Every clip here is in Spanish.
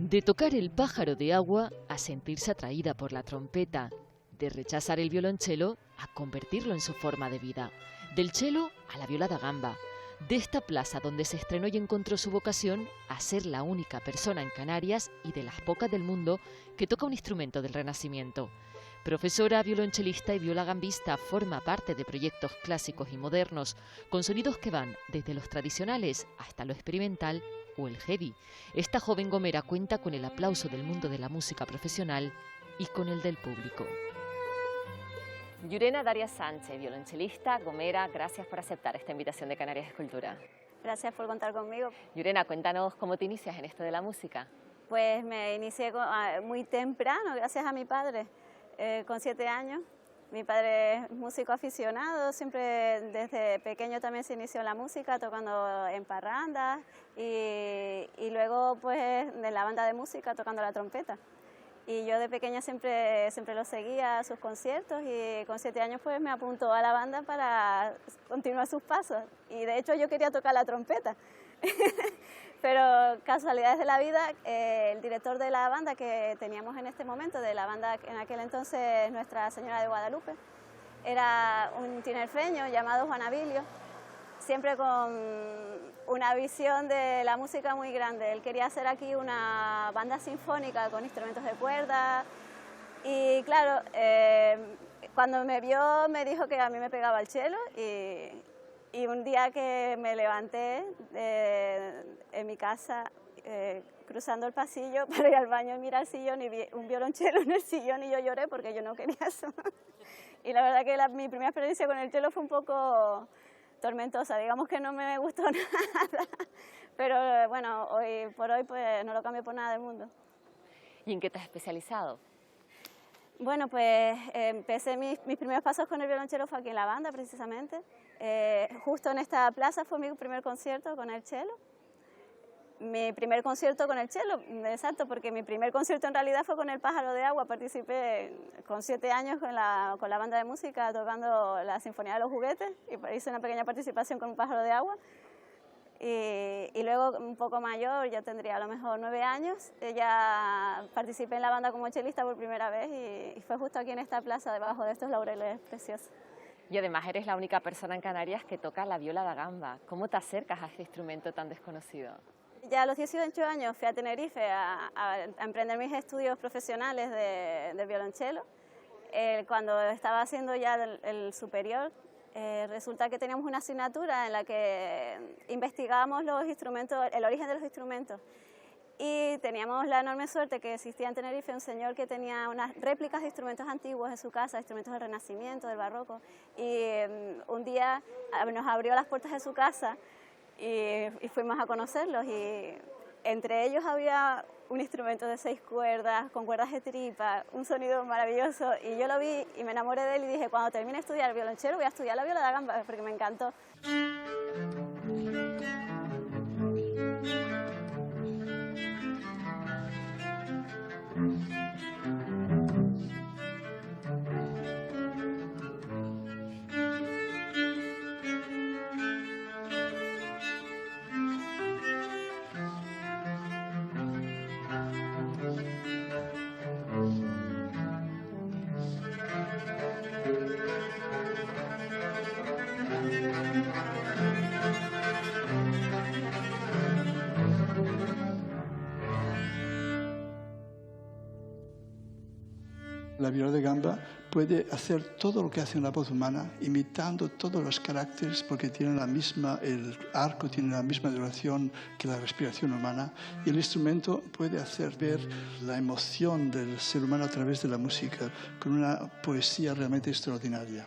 De tocar el pájaro de agua a sentirse atraída por la trompeta, de rechazar el violonchelo a convertirlo en su forma de vida, del cello a la viola da gamba, de esta plaza donde se estrenó y encontró su vocación a ser la única persona en Canarias y de las pocas del mundo que toca un instrumento del Renacimiento. Profesora, violonchelista y violagambista, forma parte de proyectos clásicos y modernos, con sonidos que van desde los tradicionales hasta lo experimental o el heavy. Esta joven gomera cuenta con el aplauso del mundo de la música profesional y con el del público. Llurena Darias Sánchez, violonchelista, gomera, gracias por aceptar esta invitación de Canarias Escultura. Gracias por contar conmigo. Llurena, cuéntanos cómo te inicias en esto de la música. Pues me inicié muy temprano, gracias a mi padre, con 7 años. Mi padre es músico aficionado, siempre desde pequeño también se inició en la música, tocando en parrandas y luego pues en la banda de música tocando la trompeta. Y yo de pequeña siempre lo seguía a sus conciertos y con 7 años pues me apuntó a la banda para continuar sus pasos. Y de hecho yo quería tocar la trompeta, pero casualidades de la vida, el director de la banda que teníamos en este momento, de la banda en aquel entonces Nuestra Señora de Guadalupe, era un tinerfeño llamado Juan Abilio, siempre con una visión de la música muy grande. Él quería hacer aquí una banda sinfónica con instrumentos de cuerda y claro, cuando me vio me dijo que a mí me pegaba el cello y un día que me levanté en mi casa cruzando el pasillo para ir al baño y mirar el sillón y vi un violonchelo en el sillón y yo lloré porque yo no quería eso. Y la verdad que mi primera experiencia con el cello fue un poco tormentosa, digamos que no me gustó nada, pero bueno, hoy por hoy pues no lo cambio por nada del mundo. ¿Y en qué te has especializado? Bueno, pues empecé mis primeros pasos con el violonchelo fue aquí en la banda precisamente, justo en esta plaza fue mi primer concierto con el cello. Mi primer concierto con el cello, exacto, porque mi primer concierto en realidad fue con el Pájaro de Agua. Participé con 7 años con la banda de música tocando la Sinfonía de los Juguetes y hice una pequeña participación con un Pájaro de Agua. Y luego, un poco mayor, ya tendría a lo mejor 9 años, ya participé en la banda como chelista por primera vez y fue justo aquí en esta plaza, debajo de estos laureles preciosos. Y además eres la única persona en Canarias que toca la viola da gamba. ¿Cómo te acercas a este instrumento tan desconocido? Ya a los 18 años fui a Tenerife a emprender mis estudios profesionales de violonchelo. Cuando estaba haciendo ya el superior, resulta que teníamos una asignatura en la que investigábamos los instrumentos, el origen de los instrumentos. Y teníamos la enorme suerte que existía en Tenerife un señor que tenía unas réplicas de instrumentos antiguos en su casa, instrumentos del Renacimiento, del Barroco. Y un día nos abrió las puertas de su casa y fuimos a conocerlos y entre ellos había un instrumento de 6 cuerdas, con cuerdas de tripa, un sonido maravilloso y yo lo vi y me enamoré de él y dije cuando termine de estudiar el violonchelo voy a estudiar la viola da gamba porque me encantó. La viola de gamba puede hacer todo lo que hace una voz humana, imitando todos los caracteres porque tiene el arco tiene la misma duración que la respiración humana y el instrumento puede hacer ver la emoción del ser humano a través de la música con una poesía realmente extraordinaria.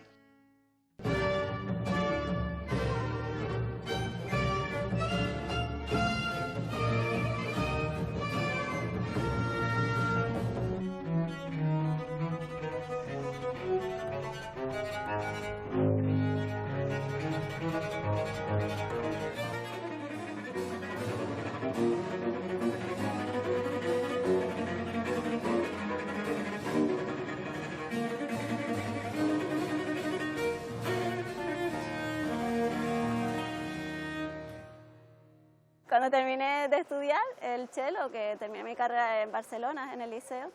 Cuando terminé de estudiar el cello, que terminé mi carrera en Barcelona, en el liceo,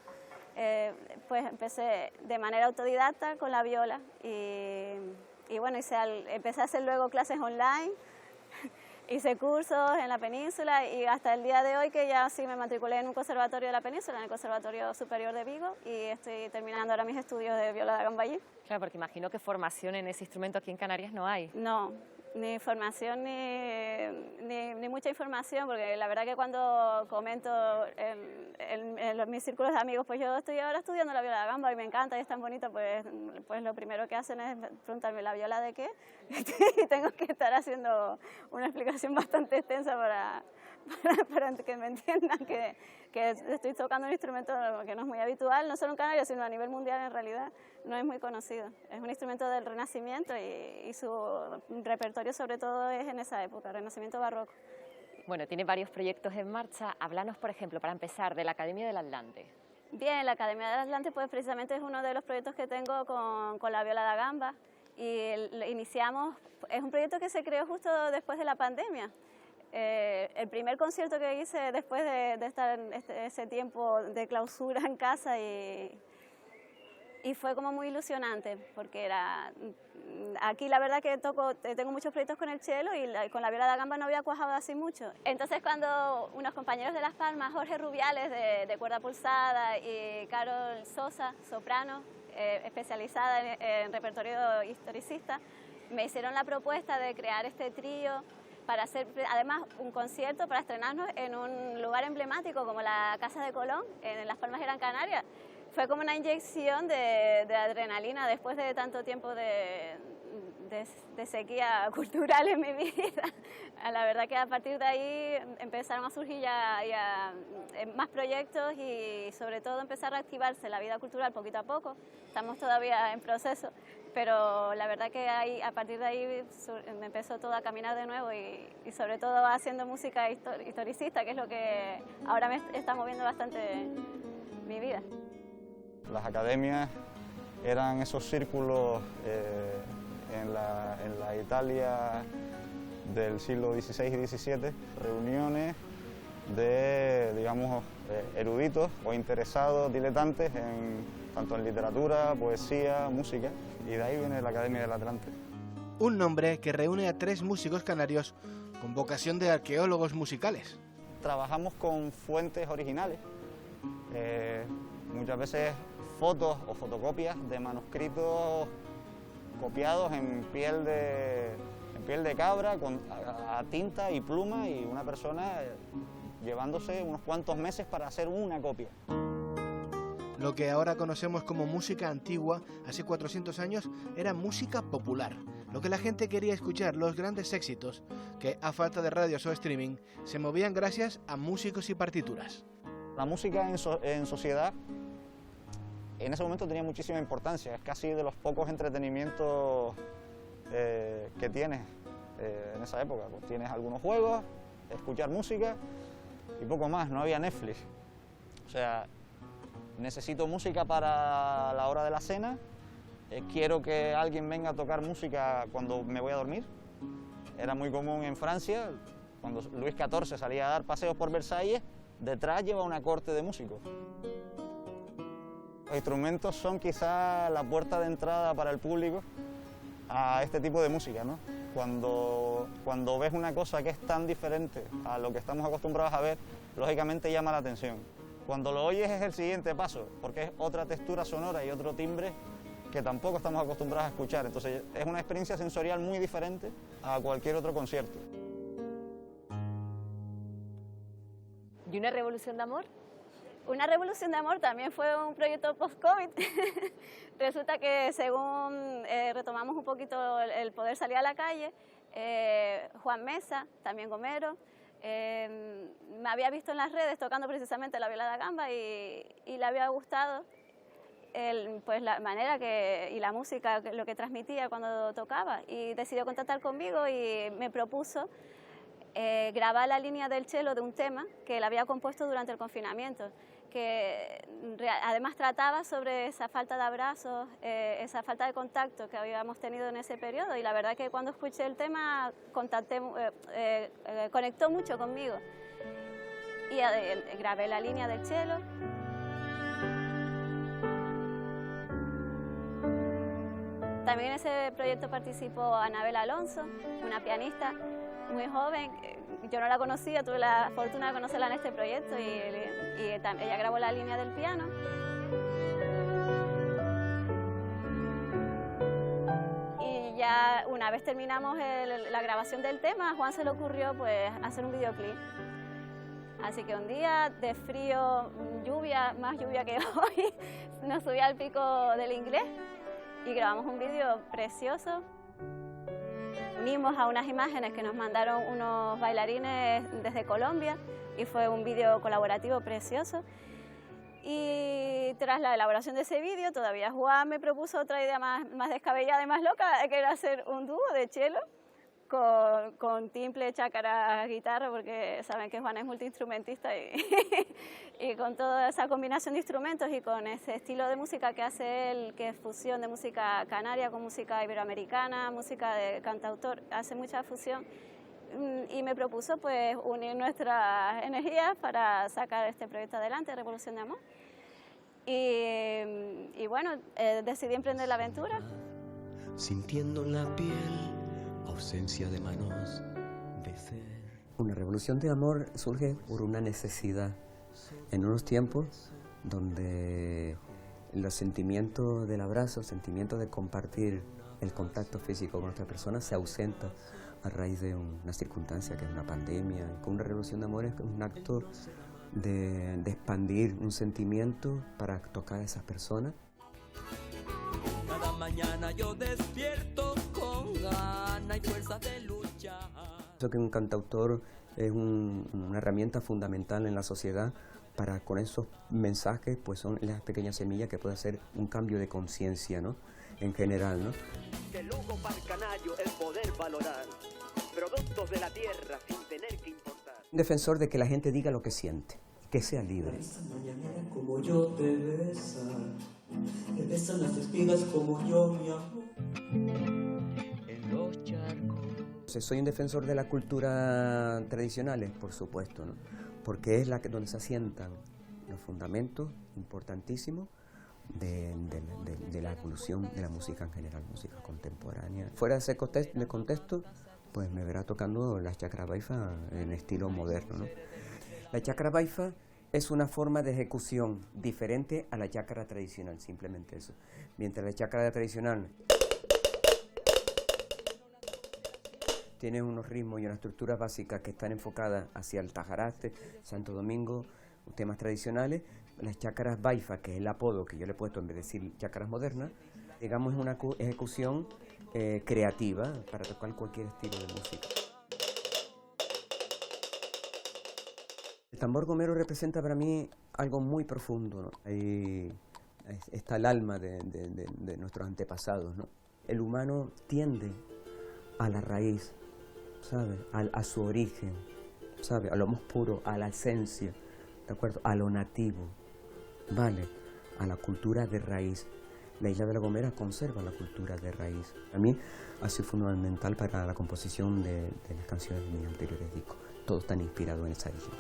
pues empecé de manera autodidacta con la viola y bueno, empecé a hacer luego clases online, hice cursos en la península y hasta el día de hoy que ya sí me matriculé en un conservatorio de la península, en el Conservatorio Superior de Vigo, y estoy terminando ahora mis estudios de viola da gamba allí. Claro, porque imagino que formación en ese instrumento aquí en Canarias no hay. No, ni formación ni mucha información, porque la verdad que cuando comento en mis círculos de amigos, pues yo estoy ahora estudiando la viola da gamba y me encanta y es tan bonito, pues lo primero que hacen es preguntarme ¿la viola de qué? Y tengo que estar haciendo una explicación bastante extensa para que me entiendan que estoy tocando un instrumento que no es muy habitual, no solo en Canarias, sino a nivel mundial en realidad, no es muy conocido. Es un instrumento del Renacimiento y su repertorio sobre todo es en esa época, Renacimiento barroco. Bueno, tiene varios proyectos en marcha. Háblanos, por ejemplo, para empezar, de la Academia del Atlante. Bien, la Academia del Atlante pues precisamente es uno de los proyectos que tengo con la viola da gamba y iniciamos, es un proyecto que se creó justo después de la pandemia. El primer concierto que hice después de estar ese tiempo de clausura en casa y fue como muy ilusionante porque aquí la verdad que tengo muchos proyectos con el cello y con la viola da gamba no había cuajado así mucho. Entonces cuando unos compañeros de Las Palmas, Jorge Rubiales de cuerda pulsada y Carol Sosa, soprano, especializada en repertorio historicista, me hicieron la propuesta de crear este trío para hacer además un concierto para estrenarnos en un lugar emblemático como la Casa de Colón, en Las Palmas de Gran Canaria. Fue como una inyección de adrenalina después de tanto tiempo de sequía cultural en mi vida. La verdad que a partir de ahí empezaron a surgir ya más proyectos y sobre todo empezar a reactivarse la vida cultural poquito a poco. Estamos todavía en proceso, pero la verdad que a partir de ahí me empezó todo a caminar de nuevo y sobre todo haciendo música historicista, que es lo que ahora me está moviendo bastante mi vida. Las academias eran esos círculos en la Italia del siglo XVI y XVII, reuniones de, digamos, eruditos o interesados, diletantes, tanto en literatura, poesía, música, y de ahí viene la Academia del Atlante. Un nombre que reúne a 3 músicos canarios con vocación de arqueólogos musicales. Trabajamos con fuentes originales, muchas veces fotos o fotocopias de manuscritos copiados en piel de cabra, a tinta y pluma, y una persona llevándose unos cuantos meses para hacer una copia. Lo que ahora conocemos como música antigua, hace 400 años, era música popular. Lo que la gente quería escuchar, los grandes éxitos, que a falta de radios o streaming, se movían gracias a músicos y partituras. La música en sociedad en ese momento tenía muchísima importancia, es casi de los pocos entretenimientos que tienes en esa época. Pues tienes algunos juegos, escuchar música y poco más, no había Netflix. O sea, necesito música para la hora de la cena, quiero que alguien venga a tocar música cuando me voy a dormir. Era muy común en Francia, cuando Luis XIV salía a dar paseos por Versalles, detrás lleva una corte de músicos. Los instrumentos son quizá la puerta de entrada para el público a este tipo de música, ¿no? Cuando ves una cosa que es tan diferente a lo que estamos acostumbrados a ver, lógicamente llama la atención. Cuando lo oyes es el siguiente paso, porque es otra textura sonora y otro timbre que tampoco estamos acostumbrados a escuchar. Entonces es una experiencia sensorial muy diferente a cualquier otro concierto. ¿Y una revolución de amor? Una revolución de amor también fue un proyecto post-COVID. Resulta que según retomamos un poquito el poder salir a la calle, Juan Mesa, también gomero, me había visto en las redes tocando precisamente la viola da gamba y le había gustado pues la manera y la música, lo que transmitía cuando tocaba, y decidió contactar conmigo y me propuso grabar la línea del cello de un tema que él había compuesto durante el confinamiento, además trataba sobre esa falta de abrazos, esa falta de contacto que habíamos tenido en ese periodo, y la verdad que cuando escuché el tema conectó mucho conmigo. Y grabé la línea del cello. También en ese proyecto participó Anabel Alonso, una pianista muy joven. Yo no la conocía, tuve la fortuna de conocerla en este proyecto y ella grabó la línea del piano. Y ya una vez terminamos la grabación del tema, a Juan se le ocurrió pues hacer un videoclip. Así que un día de frío, lluvia, más lluvia que hoy, nos subí al Pico del Inglés y grabamos un vídeo precioso. Unimos a unas imágenes que nos mandaron unos bailarines desde Colombia y fue un vídeo colaborativo precioso. Y tras la elaboración de ese vídeo, todavía Juan me propuso otra idea más descabellada y más loca, que era hacer un dúo de cello con timple, chácara, guitarra, porque saben que Juan es multiinstrumentista y con toda esa combinación de instrumentos y con ese estilo de música que hace él, que es fusión de música canaria con música iberoamericana, música de cantautor, hace mucha fusión. Y me propuso pues unir nuestras energías para sacar este proyecto adelante, Revolución de Amor. Y bueno, decidí emprender la aventura. Sintiendo en la piel ausencia de manos de ser. Una revolución de amor surge por una necesidad en unos tiempos donde los sentimientos del abrazo, el sentimiento de compartir el contacto físico con otra persona se ausenta a raíz de una circunstancia que es una pandemia. Con una revolución de amor es un acto de expandir un sentimiento para tocar a esas personas. Cada mañana yo despierto con ganas y fuerza de luchar. Creo que un cantautor es una herramienta fundamental en la sociedad para, con esos mensajes, pues son las pequeñas semillas que pueden hacer un cambio de conciencia, ¿no? En general, ¿no? Que lujo para el canario el poder valorar productos de la tierra sin tener que importar. Un defensor de que la gente diga lo que siente, que sea libre. Como yo te besan las espigas como yo mi amor. En los charcos. Soy un defensor de la cultura tradicionales, por supuesto, ¿no? Porque es donde se asientan los fundamentos importantísimos de la evolución de la música en general, música contemporánea. Fuera de ese contexto, pues me verá tocando la chakra baifa en estilo moderno, ¿no? La chakra baifa es una forma de ejecución diferente a la chakra tradicional, simplemente eso. Mientras la chakra tradicional tiene unos ritmos y unas estructuras básicas que están enfocadas hacia el tajaraste, Santo Domingo, temas tradicionales, las chakras baifa, que es el apodo que yo le he puesto en vez de decir chakras modernas, digamos es una ejecución creativa para tocar cualquier estilo de música. El tambor gomero representa para mí algo muy profundo, ¿no? Ahí está el alma de nuestros antepasados, ¿no? El humano tiende a la raíz, ¿sabe? A su origen, ¿sabe? A lo más puro, a la esencia, ¿de acuerdo? A lo nativo, ¿vale? A la cultura de raíz. La Isla de La Gomera conserva la cultura de raíz. A mí ha sido fundamental para la composición de las canciones de mis anteriores discos. Todos están inspirados en esa isla.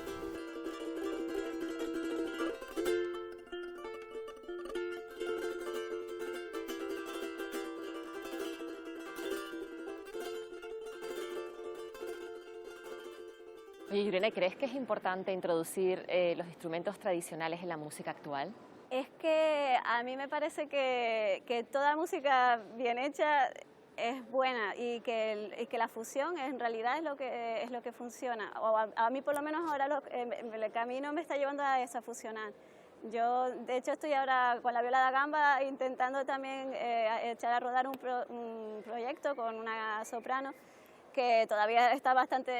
Oye, Irene, ¿crees que es importante introducir los instrumentos tradicionales en la música actual? Es que a mí me parece que toda música bien hecha es buena y que la fusión en realidad es lo que funciona. O a mí por lo menos ahora el camino me está llevando a eso, a fusionar. Yo de hecho estoy ahora con la viola da gamba intentando también echar a rodar un proyecto con una soprano que todavía está bastante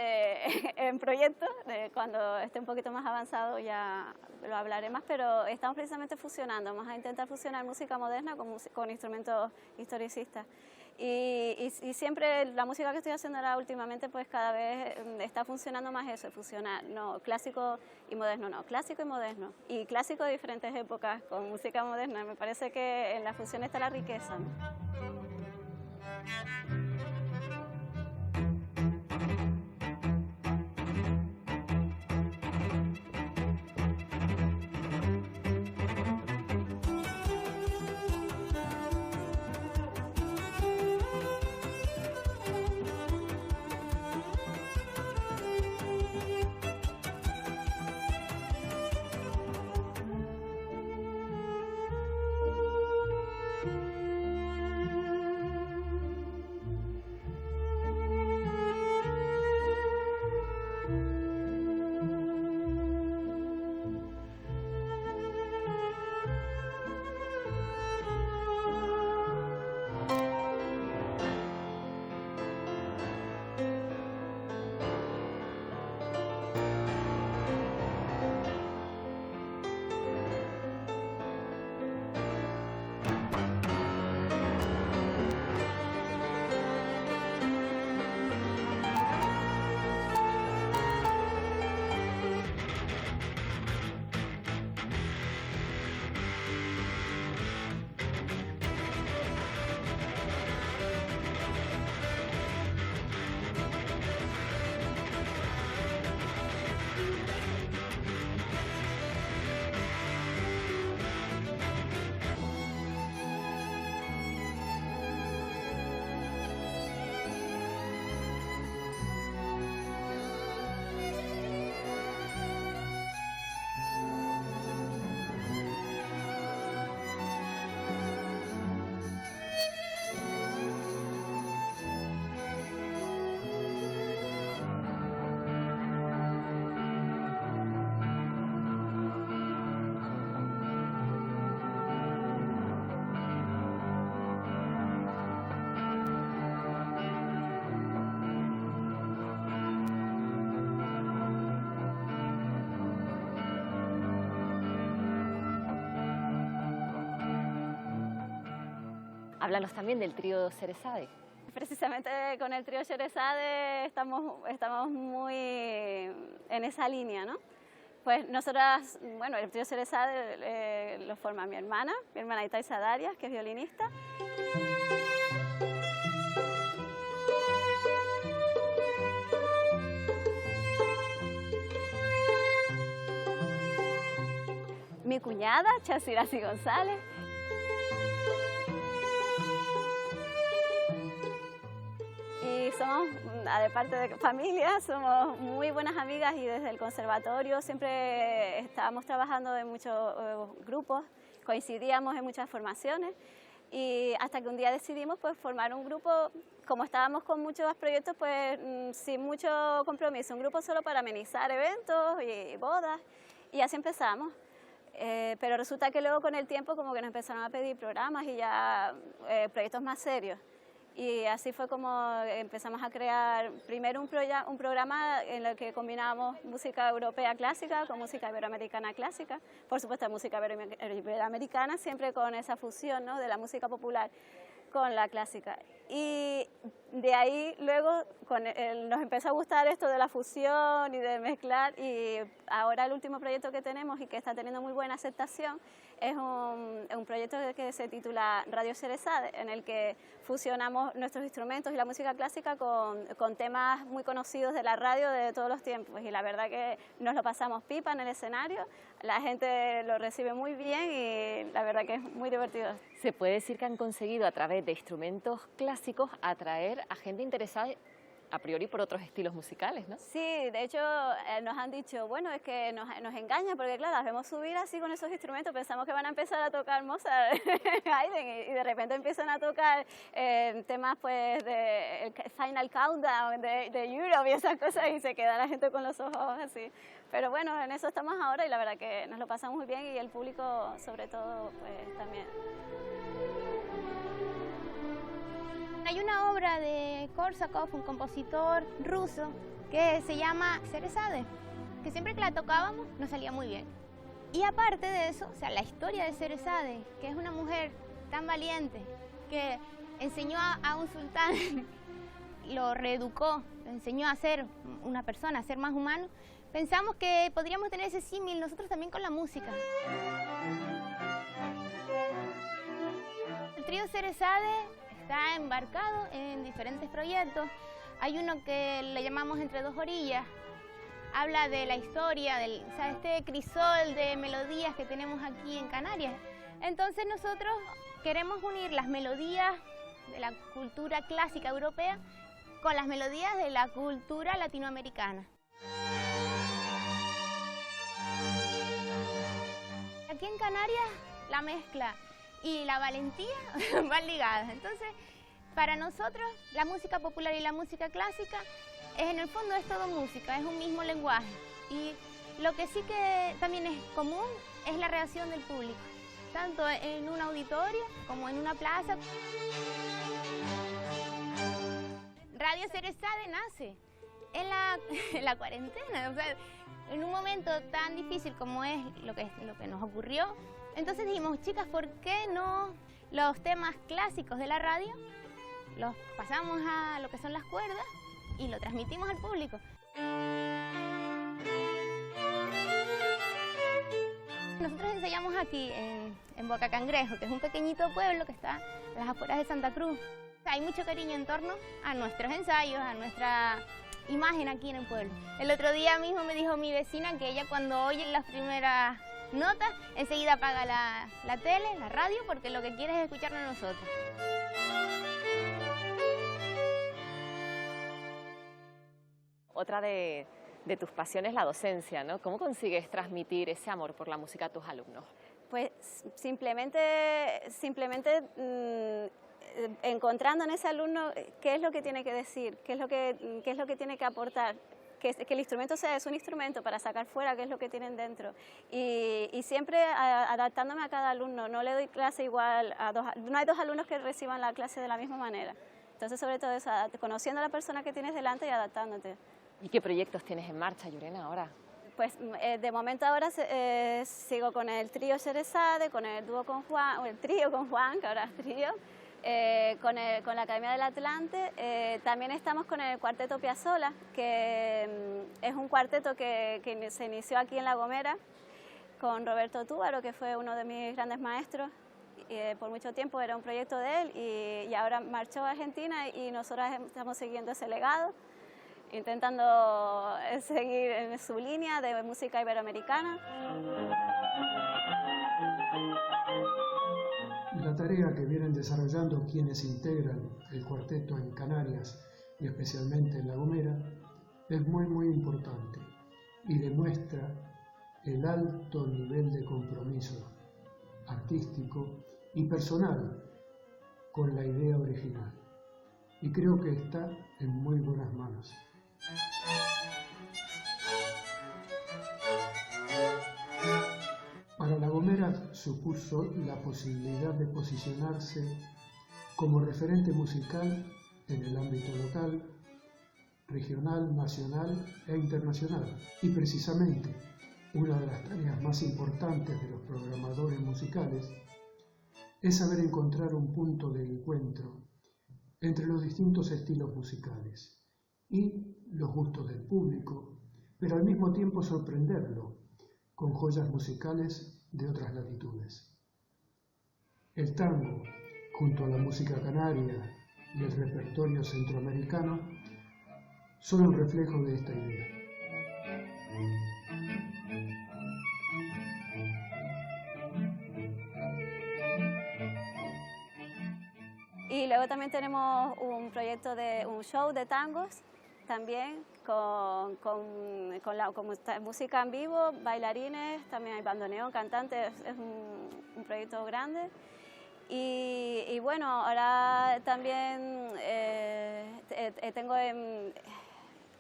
en proyecto. Cuando esté un poquito más avanzado ya lo hablaré más, pero estamos precisamente fusionando, vamos a intentar fusionar música moderna con instrumentos historicistas. Y siempre la música que estoy haciendo ahora últimamente, pues cada vez está funcionando más eso, fusionar, no clásico y moderno, no, clásico y moderno. Y clásico de diferentes épocas con música moderna. Me parece que en la fusión está la riqueza, ¿no? Háblanos también del trío Sherezade. Precisamente con el trío Sherezade estamos muy en esa línea, ¿no? Pues nosotras, bueno, el trío Sherezade lo forma mi hermana Itaisa Darias, que es violinista. Mi cuñada, Chasirasi González. Y somos, aparte de familia, somos muy buenas amigas y desde el conservatorio siempre estábamos trabajando en muchos grupos, coincidíamos en muchas formaciones y hasta que un día decidimos pues formar un grupo, como estábamos con muchos proyectos pues sin mucho compromiso, un grupo solo para amenizar eventos y bodas y así empezamos. Pero resulta que luego con el tiempo como que nos empezaron a pedir programas y ya proyectos más serios. Y así fue como empezamos a crear primero un programa en el que combinábamos música europea clásica con música iberoamericana clásica, por supuesto música iberoamericana siempre con esa fusión, ¿no?, de la música popular con la clásica. Y de ahí luego nos empezó a gustar esto de la fusión y de mezclar y ahora el último proyecto que tenemos y que está teniendo muy buena aceptación es un proyecto que se titula Radio Sherezade, en el que fusionamos nuestros instrumentos y la música clásica con temas muy conocidos de la radio de todos los tiempos y la verdad que nos lo pasamos pipa en el escenario, la gente lo recibe muy bien y la verdad que es muy divertido. Se puede decir que han conseguido a través de instrumentos clásicos atraer a gente interesada a priori por otros estilos musicales, ¿no? Sí, de hecho nos han dicho, bueno, es que nos engañan porque claro, las vemos subir así con esos instrumentos, pensamos que van a empezar a tocar Mozart, Haydn y de repente empiezan a tocar temas pues de el Final Countdown de Europe y esas cosas y se queda la gente con los ojos así. Pero bueno, en eso estamos ahora y la verdad que nos lo pasamos muy bien y el público sobre todo pues también. Hay una obra de Korsakov, un compositor ruso, que se llama Sherezade, que siempre que la tocábamos nos salía muy bien. Y aparte de eso, o sea, la historia de Sherezade, que es una mujer tan valiente, que enseñó a un sultán, lo reeducó, lo enseñó a ser una persona, a ser más humano, pensamos que podríamos tener ese símil nosotros también con la música. El trío Cerezade está embarcado en diferentes proyectos. Hay uno que le llamamos Entre dos orillas, habla de la historia, este crisol de melodías que tenemos aquí en Canarias. Entonces nosotros queremos unir las melodías de la cultura clásica europea con las melodías de la cultura latinoamericana. Aquí en Canarias la mezcla y la valentía van ligadas. Entonces, para nosotros, la música popular y la música clásica, en el fondo es todo música, es un mismo lenguaje. Y lo que sí que también es común es la reacción del público, tanto en un auditorio como en una plaza. Radio Cerezade nace en la cuarentena, o sea, en un momento tan difícil como es lo que nos ocurrió. Entonces dijimos, chicas, ¿por qué no los temas clásicos de la radio los pasamos a lo que son las cuerdas y lo transmitimos al público? Nosotros ensayamos aquí en Boca Cangrejo, que es un pequeñito pueblo que está a las afueras de Santa Cruz. Hay mucho cariño en torno a nuestros ensayos, a nuestra imagen aquí en el pueblo. El otro día mismo me dijo mi vecina que ella cuando oye las primeras notas, enseguida apaga la tele, la radio, porque lo que quiere es escucharnos a nosotros. Otra de tus pasiones es la docencia, ¿no? ¿Cómo consigues transmitir ese amor por la música a tus alumnos? Pues simplemente encontrando en ese alumno qué es lo que tiene que decir, qué es lo que tiene que aportar, que el instrumento es un instrumento para sacar fuera qué es lo que tienen dentro. Y siempre adaptándome a cada alumno, no le doy clase igual no hay dos alumnos que reciban la clase de la misma manera. Entonces, sobre todo eso, conociendo a la persona que tienes delante y adaptándote. ¿Y qué proyectos tienes en marcha, Llurena, ahora? Pues de momento ahora sigo con el trío Cerezade, con el dúo con Juan, o el trío con Juan, que ahora es trío, con la Academia del Atlante. También estamos con el Cuarteto Piazzolla, que es un cuarteto que se inició aquí en La Gomera, con Roberto Túbaro, que fue uno de mis grandes maestros. Por mucho tiempo era un proyecto de él y ahora marchó a Argentina y nosotros estamos siguiendo ese legado, intentando seguir en su línea de música iberoamericana. La tarea que vienen desarrollando quienes integran el cuarteto en Canarias y especialmente en La Gomera es muy importante y demuestra el alto nivel de compromiso artístico y personal con la idea original, y creo que está en muy buenas manos. Para La Gomera supuso la posibilidad de posicionarse como referente musical en el ámbito local, regional, nacional e internacional. Y precisamente una de las tareas más importantes de los programadores musicales es saber encontrar un punto de encuentro entre los distintos estilos musicales y los gustos del público, pero al mismo tiempo sorprenderlo con joyas musicales de otras latitudes. El tango, junto a la música canaria y el repertorio centroamericano, son un reflejo de esta idea. Y luego también tenemos un proyecto de un show de tangos, también con música en vivo, bailarines, también hay bandoneón, cantantes, es un proyecto grande. Y bueno, ahora también tengo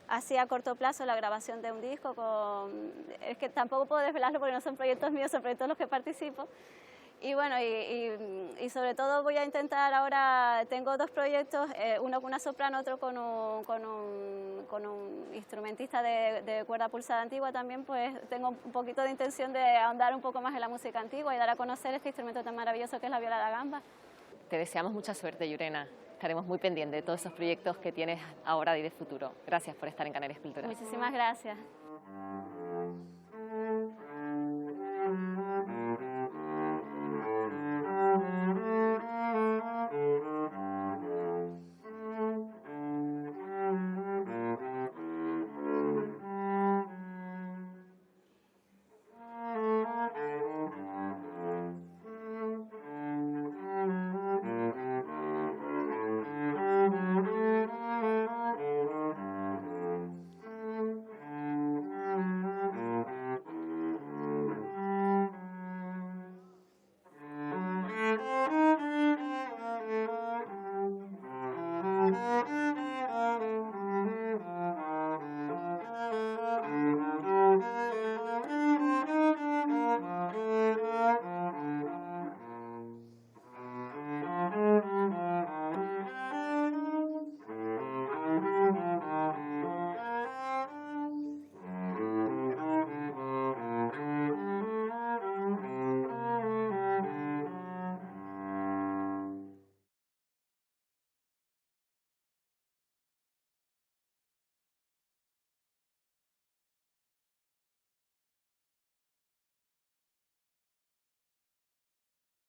así a corto plazo la grabación de un disco, es que tampoco puedo desvelarlo porque no son proyectos míos, son proyectos en los que participo. Y bueno, y sobre todo voy a intentar ahora, tengo dos proyectos, uno con una soprano, otro con un instrumentista de cuerda pulsada antigua también, pues tengo un poquito de intención de ahondar un poco más en la música antigua y dar a conocer este instrumento tan maravilloso que es la viola da gamba. Te deseamos mucha suerte, Llurena. Estaremos muy pendientes de todos esos proyectos que tienes ahora y de futuro. Gracias por estar en Canarias Cultural. Muchísimas gracias.